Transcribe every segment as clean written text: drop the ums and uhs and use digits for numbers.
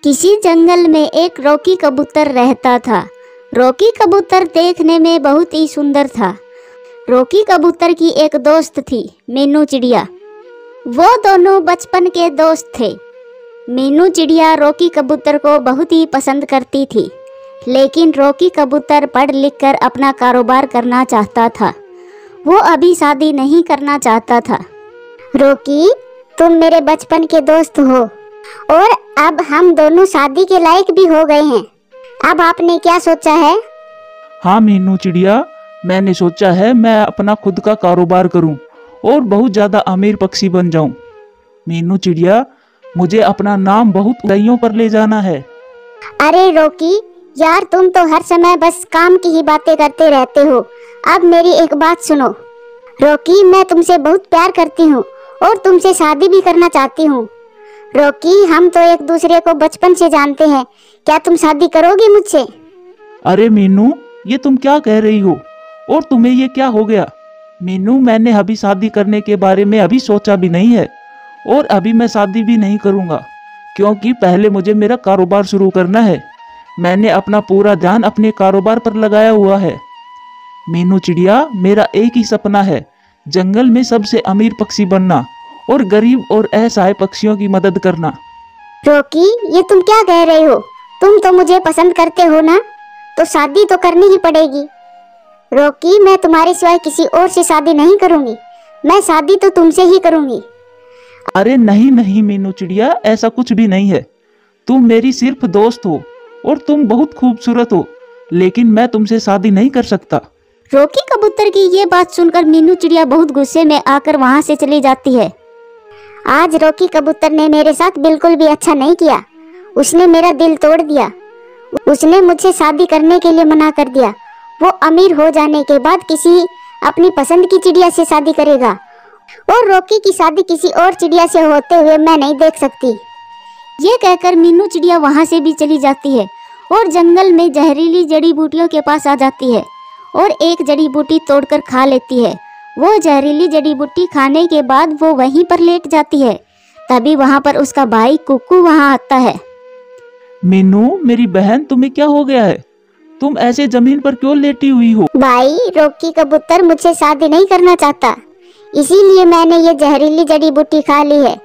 किसी जंगल में एक रॉकी कबूतर रहता था। रॉकी कबूतर देखने में बहुत ही सुंदर था। रॉकी कबूतर की एक दोस्त थी, मीनू चिड़िया। वो दोनों बचपन के दोस्त थे। मीनू चिड़िया रॉकी कबूतर को बहुत ही पसंद करती थी, लेकिन रॉकी कबूतर पढ़ लिख कर अपना कारोबार करना चाहता था। वो अभी शादी नहीं करना चाहता था। रॉकी, तुम मेरे बचपन के दोस्त हो और अब हम दोनों शादी के लायक भी हो गए हैं। अब आपने क्या सोचा है? हाँ मीनू चिड़िया, मैंने सोचा है मैं अपना खुद का कारोबार करूं और बहुत ज़्यादा अमीर पक्षी बन जाऊं। मीनू चिड़िया, मुझे अपना नाम बहुत ऊंचाइयों पर ले जाना है। अरे रॉकी यार, तुम तो हर समय बस काम की ही बातें करते रहते हो। अब मेरी एक बात सुनो। रॉकी, मैं तुमसे बहुत प्यार करती हूँ और तुमसे शादी भी करना चाहती हूँ। रॉकी, हम तो एक दूसरे को बचपन से जानते हैं। क्या तुम शादी करोगे मुझसे? अरे मीनू, ये तुम क्या कह रही हो और तुम्हें ये क्या हो गया? मीनू, मैंने अभी शादी करने के बारे में अभी सोचा भी नहीं है और अभी मैं शादी भी नहीं करूँगा, क्योंकि पहले मुझे मेरा कारोबार शुरू करना है। मैंने अपना पूरा ध्यान अपने कारोबार पर लगाया हुआ है। मीनू चिड़िया, मेरा एक ही सपना है, जंगल में सबसे अमीर पक्षी बनना और गरीब और असहाय पक्षियों की मदद करना। रॉकी, ये तुम क्या कह रहे हो? तुम तो मुझे पसंद करते हो ना, तो शादी तो करनी ही पड़ेगी। रॉकी, मैं तुम्हारे सिवाय किसी और से शादी नहीं करूंगी। मैं शादी तो तुमसे ही करूंगी। अरे नहीं नहीं मीनू चिड़िया, ऐसा कुछ भी नहीं है। तुम मेरी सिर्फ दोस्त हो और तुम बहुत खूबसूरत हो, लेकिन मैं तुमसे शादी नहीं कर सकता। रॉकी कबूतर की ये बात सुनकर मीनू चिड़िया बहुत गुस्से में आकर वहाँ से चली जाती है। आज रॉकी कबूतर ने मेरे साथ बिल्कुल भी अच्छा नहीं किया। उसने मेरा दिल तोड़ दिया। उसने मुझसे शादी करने के लिए मना कर दिया। वो अमीर हो जाने के बाद किसी अपनी पसंद की चिड़िया से शादी करेगा और रॉकी की शादी किसी और चिड़िया से होते हुए मैं नहीं देख सकती। ये कहकर मीनू चिड़िया वहाँ से भी चली जाती है और जंगल में जहरीली जड़ी बूटियों के पास आ जाती है और एक जड़ी बूटी तोड़कर खा लेती है। वो जहरीली जड़ी बूटी खाने के बाद वो वहीं पर लेट जाती है। तभी वहाँ पर उसका भाई कुक्कू वहाँ आता है। मीनू मेरी बहन, तुम्हें क्या हो गया है? तुम ऐसे जमीन पर क्यों लेटी हुई हो? भाई, रॉकी कबूतर मुझसे शादी नहीं करना चाहता, इसीलिए मैंने ये जहरीली जड़ी बूटी खा ली है।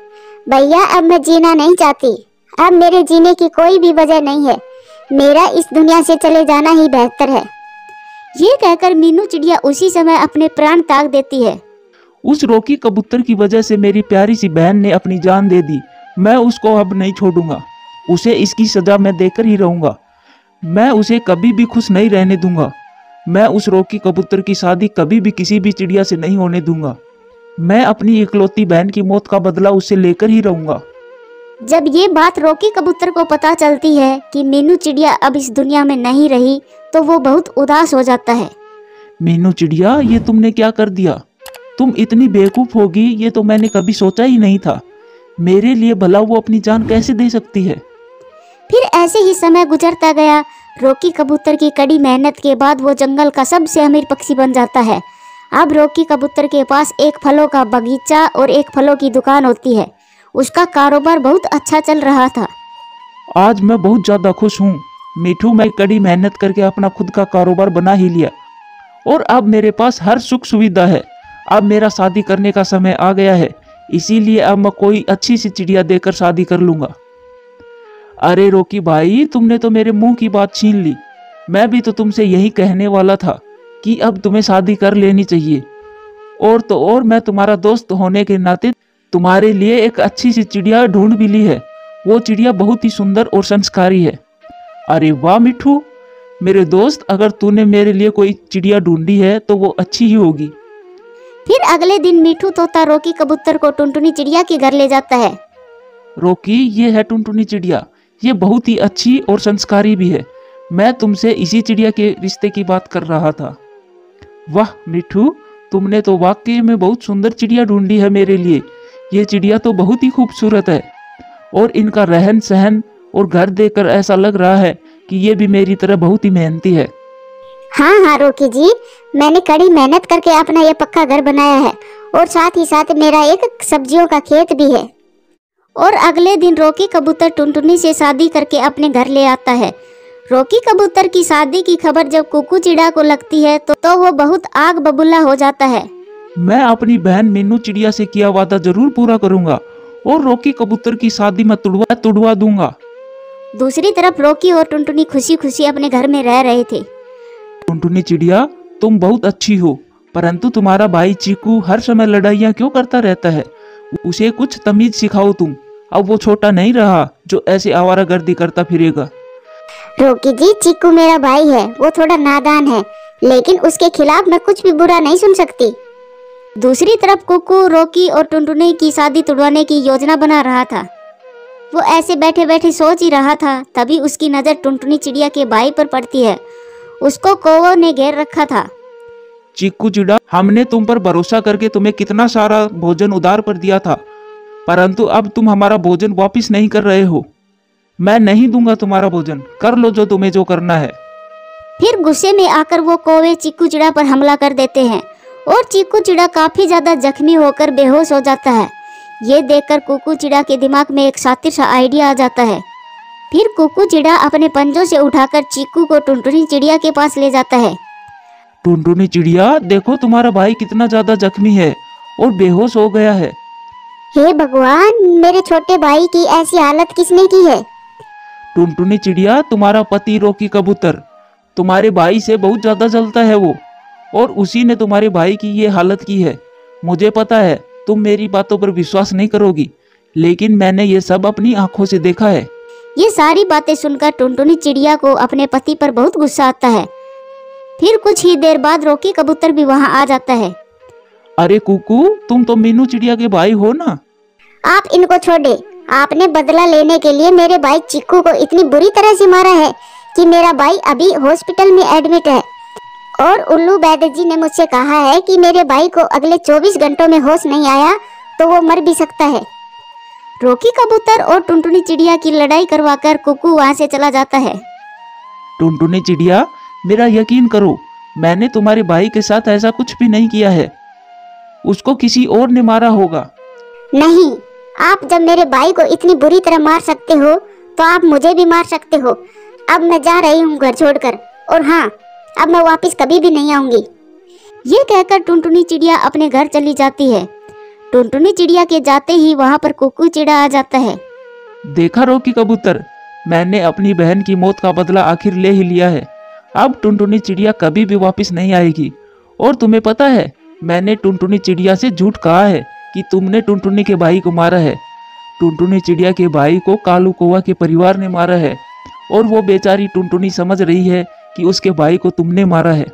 भैया, अब मैं जीना नहीं चाहती। अब मेरे जीने की कोई भी वजह नहीं है। मेरा इस दुनिया से चले जाना ही बेहतर है। ये कहकर मीनू चिड़िया उसी समय अपने प्राण त्याग देती है। उस रॉकी कबूतर की वजह से मेरी प्यारी सी बहन ने अपनी जान दे दी। मैं उसको अब नहीं छोड़ूंगा। उसे इसकी सजा मैं देकर ही रहूंगा। मैं उसे कभी भी खुश नहीं रहने दूंगा। मैं उस रॉकी कबूतर की शादी कभी भी किसी भी चिड़िया से नहीं होने दूंगा। मैं अपनी इकलौती बहन की मौत का बदला उससे लेकर ही रहूंगा। जब ये बात रॉकी कबूतर को पता चलती है कि मीनू चिड़िया अब इस दुनिया में नहीं रही, तो वो बहुत उदास हो जाता है। मीनू चिड़िया, ये तुमने क्या कर दिया? तुम इतनी बेवकूफ होगी, ये तो मैंने कभी सोचा ही नहीं था। मेरे लिए भला वो अपनी जान कैसे दे सकती है? फिर ऐसे ही समय गुजरता गया। रॉकी कबूतर की कड़ी मेहनत के बाद वो जंगल का सबसे अमीर पक्षी बन जाता है। अब रॉकी कबूतर के पास एक फलों का बगीचा और एक फलों की दुकान होती है। उसका कारोबार बहुत अच्छा चल रहा था। आज मैं बहुत ज़्यादा खुश हूँ मीठू। मैं कड़ी मेहनत करके अपना खुद का कारोबार बना ही लिया और अब मेरे पास हर सुख सुविधा है। अब मेरा शादी करने का समय आ गया है, इसीलिए अब मैं कोई अच्छी सी चिड़िया देकर शादी कर लूँगा। अरे रॉकी भाई, तुमने तो मेरे मुंह की बात छीन ली। मैं भी तो तुमसे यही कहने वाला था कि अब तुम्हें शादी कर लेनी चाहिए। और तो और मैं तुम्हारा दोस्त होने के नाते तुम्हारे लिए एक अच्छी सी चिड़िया ढूंढ भी ली है। वो चिड़िया बहुत ही सुंदर और संस्कारी है। अरे वाह मिठू, मेरे दोस्त, अगर तूने मेरे लिए कोई चिड़िया ढूंढी है तो वो अच्छी ही होगी। फिर अगले दिन मिठू तोता रॉकी कबूतर को टुनटुनी चिड़िया के घर ले जाता है। रॉकी, ये है टुनटुनी चिड़िया। ये बहुत ही अच्छी और संस्कारी भी है। मैं तुमसे इसी चिड़िया के रिश्ते की बात कर रहा था। वाह मिठू, तुमने तो वाकई में बहुत सुंदर चिड़िया ढूंढी है मेरे लिए। ये चिड़िया तो बहुत ही खूबसूरत है और इनका रहन सहन और घर देखकर ऐसा लग रहा है कि ये भी मेरी तरह बहुत ही मेहनती है। हाँ हाँ रॉकी जी, मैंने कड़ी मेहनत करके अपना ये पक्का घर बनाया है और साथ ही साथ मेरा एक सब्जियों का खेत भी है। और अगले दिन रॉकी कबूतर टुनटुनी से शादी करके अपने घर ले आता है। रॉकी कबूतर की शादी की खबर जब कुकू चिड़िया को लगती है तो वो बहुत आग बबूला हो जाता है। मैं अपनी बहन मीनू चिड़िया से किया वादा जरूर पूरा करूंगा और रॉकी कबूतर की शादी में तुड़वा दूंगा। दूसरी तरफ रॉकी और टुनटुनी खुशी खुशी अपने घर में रह रहे थे। टुनटुनी चिड़िया, तुम बहुत अच्छी हो, परंतु तुम्हारा भाई चीकू हर समय लड़ाइयाँ क्यों करता रहता है? उसे कुछ तमीज सिखाओ तुम। अब वो छोटा नहीं रहा जो ऐसे आवारागर्दी करता फिरेगा। रॉकी जी, चीकू मेरा भाई है, वो थोड़ा नादान है, लेकिन उसके खिलाफ मैं कुछ भी बुरा नहीं सुन सकती। दूसरी तरफ कुकू रॉकी और टुनटुनी की शादी तुड़वाने की योजना बना रहा था। वो ऐसे बैठे बैठे सोच ही रहा था, तभी उसकी नज़र टुनटुनी चिड़िया के भाई पर पड़ती है। उसको कौवों ने घेर रखा था। चीकू चिड़ा, हमने तुम पर भरोसा करके तुम्हें कितना सारा भोजन उधार पर दिया था, परंतु अब तुम हमारा भोजन वापिस नहीं कर रहे हो। मैं नहीं दूंगा तुम्हारा भोजन, कर लो जो तुम्हें जो करना है। फिर गुस्से में आकर वो कौवे चीकू चिड़ा पर हमला कर देते हैं और चीकू चिड़ा काफी ज्यादा जख्मी होकर बेहोश हो जाता है। ये देखकर कुकू चिड़ा के दिमाग में एक शातिर सा आइडिया आ जाता है। फिर कुकू चिड़ा अपने पंजों से उठाकर चीकू को टुनटुनी चिड़िया के पास ले जाता है। टुनटुनी चिड़िया, देखो तुम्हारा भाई कितना ज्यादा जख्मी है और बेहोश हो गया है। हे भगवान, मेरे छोटे भाई की ऐसी हालत किसने की है? टुनटुनी चिड़िया, तुम्हारा पति रॉकी कबूतर तुम्हारे भाई से बहुत ज्यादा जलता है वो, और उसी ने तुम्हारे भाई की ये हालत की है। मुझे पता है तुम मेरी बातों पर विश्वास नहीं करोगी, लेकिन मैंने ये सब अपनी आंखों से देखा है। ये सारी बातें सुनकर टुनटुनी चिड़िया को अपने पति पर बहुत गुस्सा आता है। फिर कुछ ही देर बाद रॉकी कबूतर भी वहाँ आ जाता है। अरे कुकू, तुम तो मीनू चिड़िया के भाई हो ना? आप इनको छोड़े। आपने बदला लेने के लिए मेरे भाई चिक्कू को इतनी बुरी तरह से मारा है कि मेरा भाई अभी हॉस्पिटल में एडमिट है, और उल्लू बैदर जी ने मुझसे कहा है कि मेरे भाई को अगले 24 घंटों में होश नहीं आया तो वो मर भी सकता है। रॉकी कबूतर और टुनटुनी चिड़िया की लड़ाई करवाकर कुकू वहाँ से चला जाता है। टुनटुनी चिड़िया, मेरा यकीन करो, मैंने तुम्हारे भाई के साथ ऐसा कुछ भी नहीं किया है। उसको किसी और ने मारा होगा। नहीं, आप जब मेरे भाई को इतनी बुरी तरह मार सकते हो तो आप मुझे भी मार सकते हो। अब मैं जा रही हूँ घर छोड़कर, और हाँ, अब मैं वापस कभी भी नहीं आऊंगी। ये कहकर टुनटुनी चिड़िया अपने घर चली जाती है। टुनटुनी चिड़िया के जाते ही वहाँ पर कुकू चिड़ा आ जाता है। देखा रॉकी कबूतर, मैंने अपनी बहन की मौत का बदला आखिर ले ही लिया है। अब टुनटुनी चिड़िया कभी भी वापस नहीं आएगी। और तुम्हें पता है, मैंने टुनटुनी चिड़िया से झूठ कहा है कि तुमने टुनटुनी के भाई को मारा है। टुनटुनी चिड़िया के भाई को कालू कौवा के परिवार ने मारा है, और वो बेचारी टुनटुनी समझ रही है कि उसके भाई को तुमने मारा है।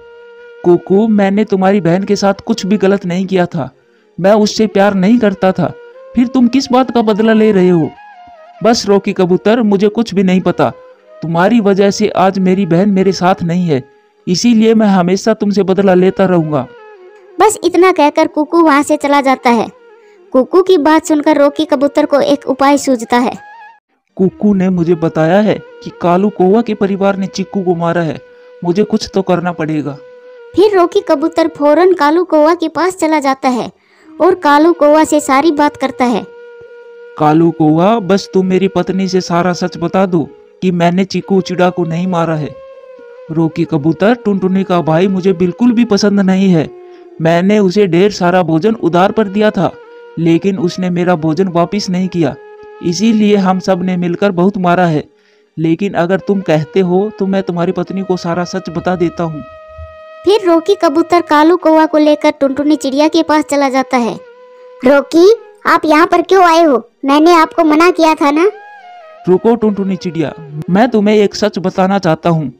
कुकू, मैंने तुम्हारी बहन के साथ कुछ भी गलत नहीं किया था। मैं उससे प्यार नहीं करता था। फिर तुम किस बात का बदला ले रहे हो? बस रॉकी कबूतर, मुझे कुछ भी नहीं पता। तुम्हारी वजह से आज मेरी बहन मेरे साथ नहीं है, इसीलिए मैं हमेशा तुमसे बदला लेता रहूंगा। बस इतना कहकर कुकू वहाँ से चला जाता है। कुकू की बात सुनकर रॉकी कबूतर को एक उपाय सूझता है। कुकू ने मुझे बताया है कि कालू कौवा के परिवार ने चिक्कू को मारा है। मुझे कुछ तो करना पड़ेगा। फिर रॉकी कबूतर फौरन कालू कौवा के पास चला जाता है और कालू कौवा से सारी बात करता है। कालू कौवा, बस तुम मेरी पत्नी से सारा सच बता दो कि मैंने चिक्कू चिड़ा को नहीं मारा है। रॉकी कबूतर, टुनटुनी का भाई मुझे बिल्कुल भी पसंद नहीं है। मैंने उसे ढेर सारा भोजन उधार पर दिया था, लेकिन उसने मेरा भोजन वापस नहीं किया, इसीलिए हम सब ने मिलकर बहुत मारा है। लेकिन अगर तुम कहते हो तो मैं तुम्हारी पत्नी को सारा सच बता देता हूँ। फिर रॉकी कबूतर कालू कौवा को लेकर टुनटुनी चिड़िया के पास चला जाता है। रॉकी, आप यहाँ पर क्यों आए हो? मैंने आपको मना किया था ना। रुको टुनटुनी चिड़िया, मैं तुम्हें एक सच बताना चाहता हूँ।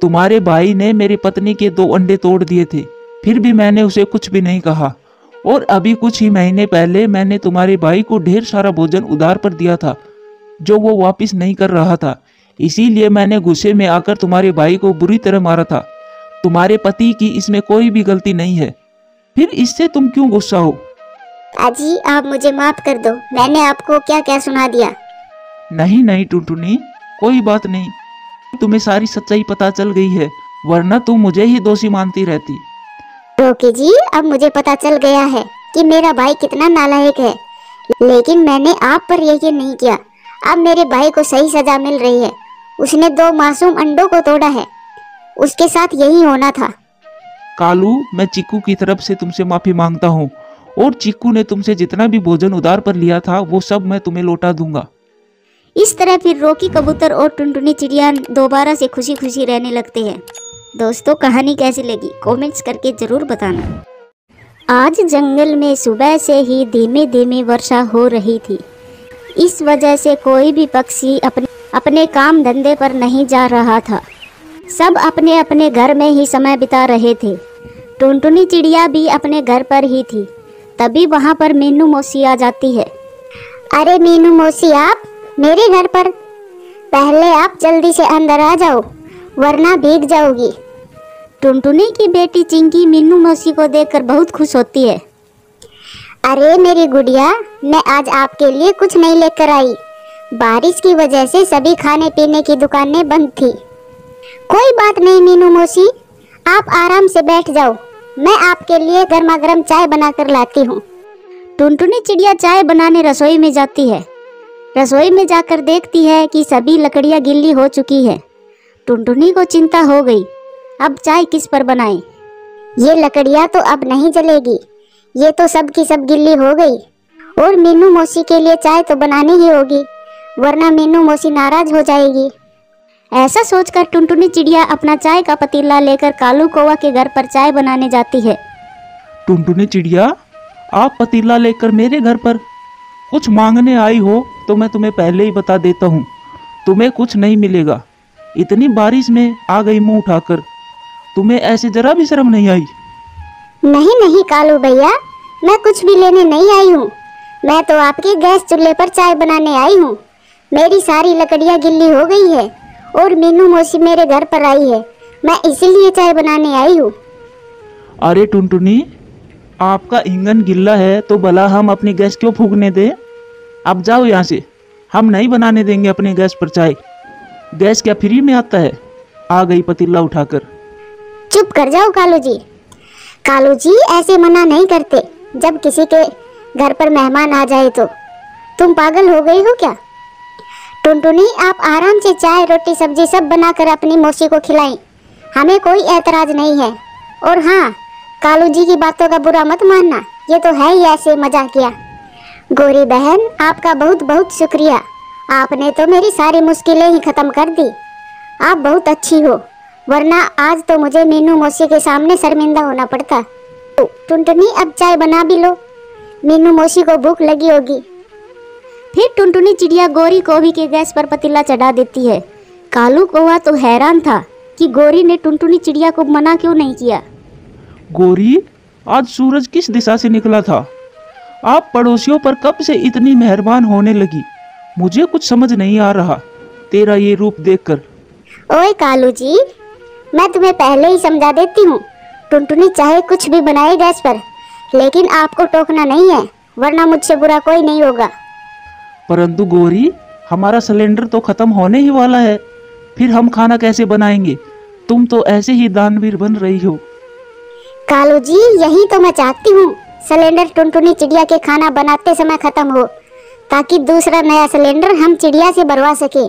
तुम्हारे भाई ने मेरी पत्नी के 2 अंडे तोड़ दिए थे, फिर भी मैंने उसे कुछ भी नहीं कहा। और अभी कुछ ही महीने पहले मैंने तुम्हारे भाई को ढेर सारा भोजन उधार पर दिया था, जो वो वापस नहीं कर रहा था। इसीलिए मैंने गुस्से में आकर तुम्हारे भाई को बुरी तरह मारा था। तुम्हारे पति की इसमें कोई भी गलती नहीं है, फिर इससे तुम क्यों गुस्सा हो? अजी, आप मुझे माफ कर दो। मैंने आपको क्या क्या सुना दिया। नहीं नहीं टुनटुनी, कोई बात नहीं। तुम्हें सारी सच्चाई पता चल गई है, वरना तुम मुझे ही दोषी मानती रहती। रॉकी जी, अब मुझे पता चल गया है कि मेरा भाई कितना नालायक है। लेकिन मैंने आप पर यकीन नहीं किया। अब मेरे भाई को सही सजा मिल रही है। उसने 2 मासूम अंडों को तोड़ा है। उसके साथ यही होना था। कालू, मैं चिक्कू की तरफ से तुमसे माफी मांगता हूँ और चिक्कू ने तुमसे जितना भी भोजन उधार पर लिया था वो सब मैं तुम्हें लौटा दूंगा। इस तरह फिर रॉकी कबूतर और टुनटुनी चिड़िया दोबारा से खुशी खुशी रहने लगते हैं। दोस्तों, कहानी कैसी लगी कमेंट्स करके जरूर बताना। आज जंगल में सुबह से ही धीमे धीमे वर्षा हो रही थी। इस वजह से कोई भी पक्षी अपने काम धंधे पर नहीं जा रहा था। सब अपने अपने घर में ही समय बिता रहे थे। टुनटुनी चिड़िया भी अपने घर पर ही थी। तभी वहाँ पर मीनू मौसी आ जाती है। अरे मीनू मौसी, आप मेरे घर पर? पहले आप जल्दी से अंदर आ जाओ, वरना भीग जाओगी। टुनटुनी की बेटी चिंकी मीनू मौसी को देखकर बहुत खुश होती है। अरे मेरी गुड़िया, मैं आज आपके लिए कुछ नहीं लेकर आई। बारिश की वजह से सभी खाने पीने की दुकानें बंद थी। कोई बात नहीं मीनू मौसी, आप आराम से बैठ जाओ। मैं आपके लिए गर्मा गर्म चाय बनाकर लाती हूँ। टुनटुनी चिड़िया चाय बनाने रसोई में जाती है। रसोई में जाकर देखती है कि सभी लकड़ियाँ गिल्ली हो चुकी है। टुनटुनी को चिंता हो गई, अब चाय किस पर बनाएं? ये लकड़ियाँ तो अब नहीं जलेगी। ये तो सब की सब गिल्ली हो गई। और मीनू मौसी के लिए चाय तो बनानी ही होगी, वरना मीनू मौसी नाराज हो जाएगी। ऐसा सोचकर टुनटुनी चिड़िया अपना चाय का पतीला लेकर कालू कौवा के घर पर चाय बनाने जाती है। टुनटुनी चिड़िया, आप पतीला लेकर मेरे घर पर कुछ मांगने आई हो तो मैं तुम्हें पहले ही बता देता हूँ, तुम्हें कुछ नहीं मिलेगा। इतनी बारिश में आ गई मुंह उठाकर, तुम्हें ऐसे जरा भी शर्म नहीं आई? नहीं नहीं कालू भैया, मैं कुछ भी लेने नहीं आई हूँ। मैं तो आपके गैस चूल्हे पर चाय बनाने आई हूँ। मेरी सारी लकड़ियाँ गिल्ली हो गई है और मीनू मौसी मेरे घर पर आई है। मैं इसीलिए चाय बनाने आई हूँ। अरे टुनटुनी, आपका ईंधन गिल्ला है तो भला हम अपनी गैस क्यों फूकने दें? अब जाओ यहाँ से, हम नहीं बनाने देंगे अपने गैस पर चाय। गैस क्या फ्री में आता है? आ गई पतीला उठाकर। चुप कर जाओ कालू जी। कालू जी ऐसे मना नहीं करते जब किसी के घर पर मेहमान आ जाए तो। तुम पागल हो गई हो क्या? टुनटुनी, आप आराम से चाय रोटी सब्जी सब बनाकर अपनी मौसी को खिलाएं। हमें कोई ऐतराज नहीं है। और हाँ, कालू जी की बातों का बुरा मत मानना, ये तो है ही ऐसे मजाकिया। गोरी बहन, आपका बहुत बहुत शुक्रिया। आपने तो मेरी सारी मुश्किलें ही खत्म कर दी। आप बहुत अच्छी हो, वरना आज तो मुझे मीनू मौसी के सामने शर्मिंदा होना पड़ता। टुनटुनी, अब चाय बना भी लो, मीनू मौसी को भूख लगी होगी। फिर टुनटुनी चिड़िया गोरी कौवी के गैस पर पतीला चढ़ा देती है। कालू कौवा तो हैरान था कि गोरी ने टुनटुनी चिड़िया को मना क्यों नहीं किया। गोरी, आज सूरज किस दिशा से निकला था? आप पड़ोसियों पर कब से इतनी मेहरबान होने लगी? मुझे कुछ समझ नहीं आ रहा तेरा ये रूप देखकर। ओए कालू जी, मैं तुम्हें पहले ही समझा देती हूँ। टुनटुनी चाहे कुछ भी बनाए गैस पर, लेकिन आपको टोकना नहीं है, वरना मुझसे बुरा कोई नहीं होगा। परंतु गोरी, हमारा सिलेंडर तो खत्म होने ही वाला है, फिर हम खाना कैसे बनाएंगे? तुम तो ऐसे ही दानवीर बन रही हो। कालू जी, यही तो मैं चाहती हूँ, सिलेंडर टुनटुनी चिड़िया के खाना बनाते समय खत्म हो, ताकि दूसरा नया सिलेंडर हम चिड़िया से भरवा सके।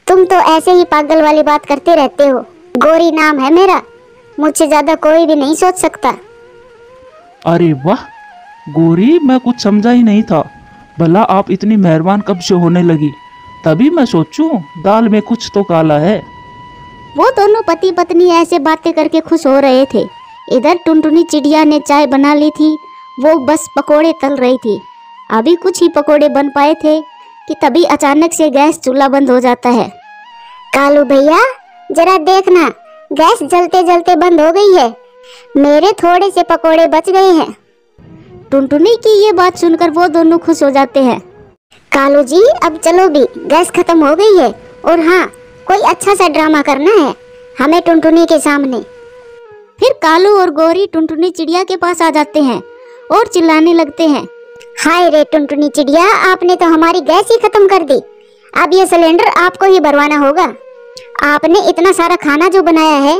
तुम तो ऐसे ही पागल वाली बात करते रहते हो। गोरी नाम है मेरा, मुझसे ज्यादा कोई भी नहीं सोच सकता। अरे वाह गोरी, मैं कुछ समझा ही नहीं था। भला आप इतनी मेहरबान कब से होने लगी? तभी मैं सोचूं दाल में कुछ तो काला है। वो दोनों पति पत्नी ऐसे बातें करके खुश हो रहे थे। इधर टुनटुनी चिड़िया ने चाय बना ली थी, वो बस पकोड़े तल रही थी। अभी कुछ ही पकोड़े बन पाए थे कि तभी अचानक से गैस चूल्हा बंद हो जाता है। कालू भैया, जरा देखना, गैस जलते जलते बंद हो गई है। मेरे थोड़े से पकोड़े बच गए हैं। टुनटुनी की ये बात सुनकर वो दोनों खुश हो जाते हैं। कालू जी, अब चलो भी, गैस खत्म हो गई है। और हाँ, कोई अच्छा सा ड्रामा करना है हमें टुनटुनी के सामने। फिर कालू और गोरी टुनटुनी चिड़िया के पास आ जाते हैं और चिल्लाने लगते हैं। हाय रे टुनटुनी चिड़िया, आपने तो हमारी गैस ही खत्म कर दी। अब ये सिलेंडर आपको ही भरवाना होगा। आपने इतना सारा खाना जो बनाया है।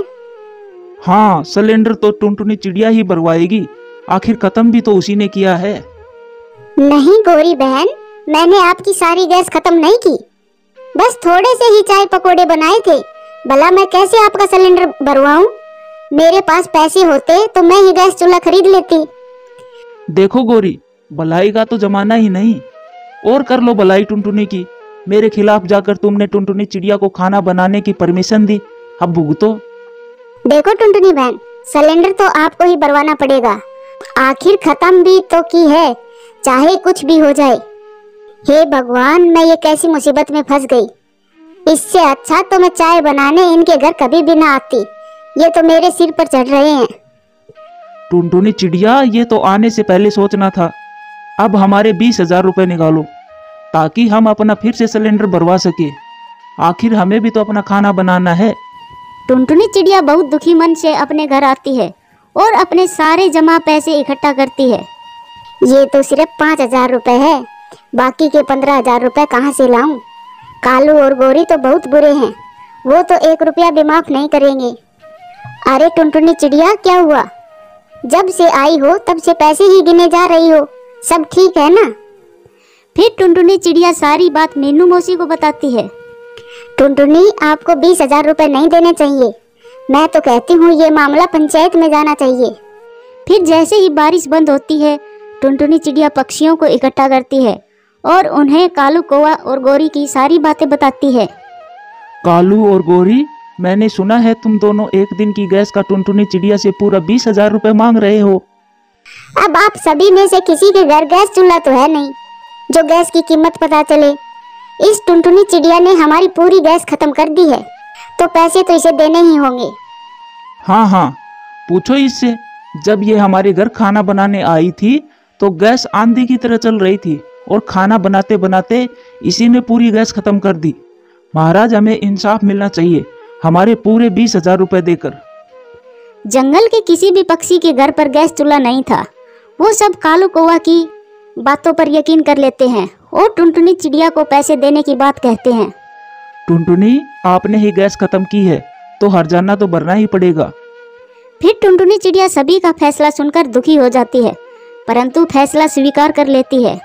हाँ, सिलेंडर तो टुनटुनी चिड़िया ही भरवाएगी, आखिर खत्म भी तो उसी ने किया है। नहीं गोरी बहन, मैंने आपकी सारी गैस खत्म नहीं की, बस थोड़े से ही चाय पकोड़े बनाए थे। भला मैं कैसे आपका सिलेंडर भरवाऊं? मेरे पास पैसे होते तो मैं ही गैस चूल्हा खरीद लेती। देखो गोरी, भलाई का तो जमाना ही नहीं, और कर लो भलाई टुनटुनी की। मेरे खिलाफ जाकर तुमने टुनटुनी चिड़िया को खाना बनाने की परमिशन दी, अब भुगतो। देखो टुनटुनी बहन, सिलेंडर तो आपको ही भरवाना पड़ेगा, आखिर खत्म भी तो की है, चाहे कुछ भी हो जाए। हे भगवान, मैं ये कैसी मुसीबत में फंस गई। इससे अच्छा तो मैं चाय बनाने इनके घर कभी भी ना आती, ये तो मेरे सिर पर चढ़ रहे हैं। टुनटुनी चिड़िया, ये तो आने से पहले सोचना था। अब हमारे 20,000 रुपए निकालो, ताकि हम अपना फिर से सिलेंडर भरवा सके। आखिर हमें भी तो अपना खाना बनाना है। टुनटुनी चिड़िया बहुत दुखी मन से अपने घर आती है और अपने सारे जमा पैसे इकट्ठा करती है। ये तो सिर्फ 5,000 रुपए है, बाकी के 15,000 रुपए कहाँ से लाऊं? कालू और गोरी तो बहुत बुरे हैं, वो तो 1 रुपया भी माफ नहीं करेंगे। अरे टुनटुनी चिड़िया, क्या हुआ? जब से आई हो तब से पैसे ही गिने जा रही हो, सब ठीक है ना? फिर टुनटुनी चिड़िया सारी बात मीनू मौसी को बताती है। टुनटुनी, आपको 20,000 रुपए नहीं देने चाहिए, मैं तो कहती हूँ ये मामला पंचायत में जाना चाहिए। फिर जैसे ही बारिश बंद होती है, टुनटुनी चिड़िया पक्षियों को इकट्ठा करती है और उन्हें कालू कौवा और गोरी की सारी बातें बताती है। कालू और गोरी, मैंने सुना है तुम दोनों एक दिन की गैस का टुनटुनी चिड़िया से पूरा 20,000 रुपए मांग रहे हो। अब आप सभी में से किसी के घर गैस चूल्हा तो है नहीं जो गैस की कीमत पता चले। इस टुनटुनी चिड़िया ने हमारी पूरी गैस खत्म कर दी है, तो पैसे तो इसे देने ही होंगे। हाँ हाँ, पूछो इससे। जब ये हमारे घर खाना बनाने आई थी तो गैस आंधी की तरह चल रही थी और खाना बनाते बनाते इसी ने पूरी गैस खत्म कर दी। महाराज, हमें इंसाफ मिलना चाहिए, हमारे पूरे 20,000 रुपए देकर। जंगल के किसी भी पक्षी के घर पर गैस चूल्हा नहीं था। वो सब कालू कौवा की बातों पर यकीन कर लेते हैं और टुनटुनी चिड़िया को पैसे देने की बात कहते हैं। टुनटुनी, आपने ही गैस खत्म की है तो हर्जाना तो भरना ही पड़ेगा। फिर टुनटुनी चिड़िया सभी का फैसला सुनकर दुखी हो जाती है, परंतु फैसला स्वीकार कर लेती है।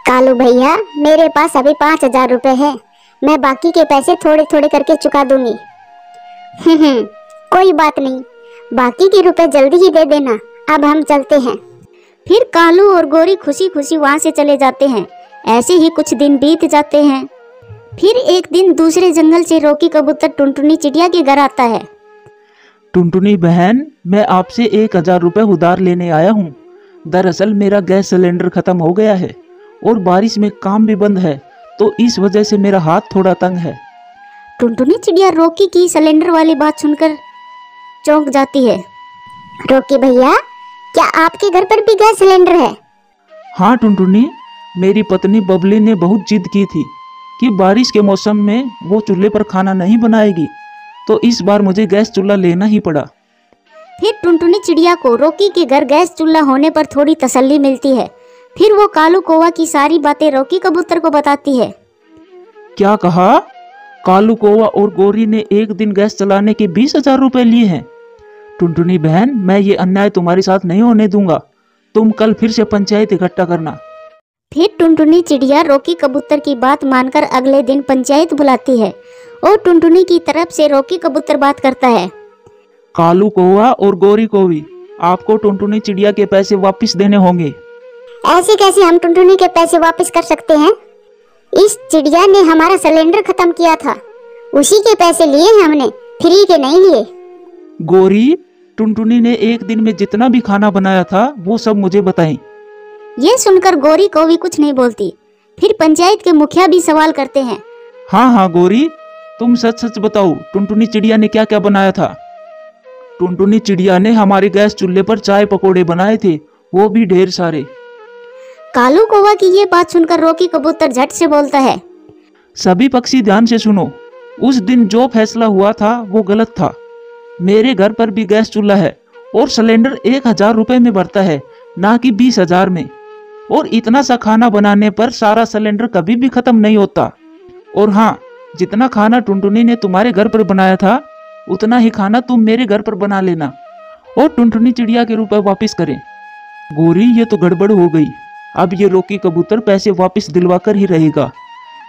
कालू भैया, मेरे पास अभी 5,000 रुपए है, मैं बाकी के पैसे थोड़े थोड़े करके चुका दूंगी। कोई बात नहीं, बाकी के रुपए जल्दी ही दे देना। अब हम चलते हैं। फिर कालू और गोरी खुशी खुशी वहां से चले जाते हैं। ऐसे ही कुछ दिन बीत जाते हैं। फिर एक दिन दूसरे जंगल से रॉकी कबूतर टुनटुनी चिड़िया के घर आता है। टुनटुनी बहन, मैं आपसे 1,000 रुपए उधार लेने आया हूँ। दरअसल मेरा गैस सिलेंडर खत्म हो गया है और बारिश में काम भी बंद है, तो इस वजह से मेरा हाथ थोड़ा तंग है। टुनटुनी चिड़िया रॉकी की सिलेंडर वाली बात सुनकर चौंक जाती है। रॉकी भैया, क्या आपके घर पर भी गैस सिलेंडर है? हाँ टुनटुनी, मेरी पत्नी बबली ने बहुत जिद की थी कि बारिश के मौसम में वो चूल्हे पर खाना नहीं बनाएगी, तो इस बार मुझे गैस चूल्हा लेना ही पड़ा। फिर टुनटुनी चिड़िया को रॉकी के घर गैस चूल्हा होने पर थोड़ी तसल्ली मिलती है। फिर वो कालू कौवा की सारी बातें रॉकी कबूतर को बताती है। क्या कहा? कालू कौवा और गोरी ने एक दिन गैस चलाने के 20,000 रुपए लिए हैं? टुनटुनी बहन, मैं ये अन्याय तुम्हारे साथ नहीं होने दूंगा। तुम कल फिर से पंचायत इकट्ठा करना। फिर टुनटुनी चिड़िया रॉकी कबूतर की बात मानकर अगले दिन पंचायत बुलाती है और टुनटुनी की तरफ से रॉकी कबूतर बात करता है। कालू कौवा और गोरी कौवी, आपको टुनटुनी चिड़िया के पैसे वापस देने होंगे। ऐसे कैसे हम टुनटुनी के पैसे वापस कर सकते हैं? इस चिड़िया ने हमारा सिलेंडर खत्म किया था, उसी के पैसे लिए हैं हमने, फ्री के नहीं लिए। गोरी, टुनटुनी ने एक दिन में जितना भी खाना बनाया था वो सब मुझे बताएं। ये सुनकर गोरी कौवी कुछ नहीं बोलती। फिर पंचायत के मुखिया भी सवाल करते हैं। हाँ हाँ गोरी, तुम सच सच बताओ, टुनटुनी चिड़िया ने क्या क्या बनाया था? टुनटुनी चिड़िया ने हमारे गैस चूल्हे पर चाय पकोड़े बनाए थे, वो भी ढेर सारे। कालू कौवा की ये बात सुनकर रॉकी कबूतर झट से बोलता है। सभी पक्षी ध्यान से सुनो, उस दिन जो फैसला हुआ था वो गलत था। मेरे घर पर भी गैस चूल्हा है और सिलेंडर 1,000 रुपए में भरता है, ना कि 20,000 में। और इतना सा खाना बनाने पर सारा सिलेंडर कभी भी खत्म नहीं होता। और हाँ, जितना खाना टुनटुनी ने तुम्हारे घर पर बनाया था उतना ही खाना तुम मेरे घर पर बना लेना और टुनटुनी चिड़िया के रुपए वापस करें। गोरी, ये तो गड़बड़ हो गई। अब ये रॉकी कबूतर पैसे वापस दिलवा कर ही रहेगा।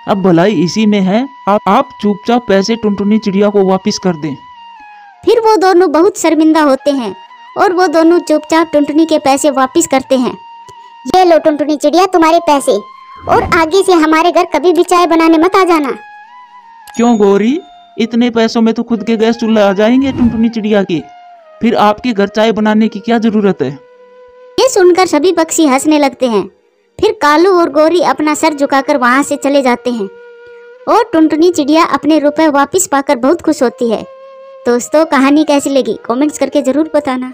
अब भलाई इसी में है, आप चुपचाप पैसे टुनटुनी चिड़िया को वापस कर दें। फिर वो दोनों बहुत शर्मिंदा होते हैं और वो दोनों चुपचाप टुनटुनी के पैसे वापस करते हैं। ये लो टुनटुनी चिड़िया तुम्हारे पैसे, और आगे से हमारे घर कभी भी चाय बनाने मत आ जाना। क्यों गौरी, इतने पैसों में तो खुद के गैस चूल्हे आ जाएंगे टुनटुनी चिड़िया के, फिर आपके घर चाय बनाने की क्या जरूरत है। ये सुनकर सभी पक्षी हंसने लगते हैं। फिर कालू और गौरी अपना सर झुकाकर वहां से चले जाते हैं और टुनटुनी चिड़िया अपने रुपए वापस पाकर बहुत खुश होती है। दोस्तों, कहानी कैसी लगी कमेंट्स करके जरूर बताना।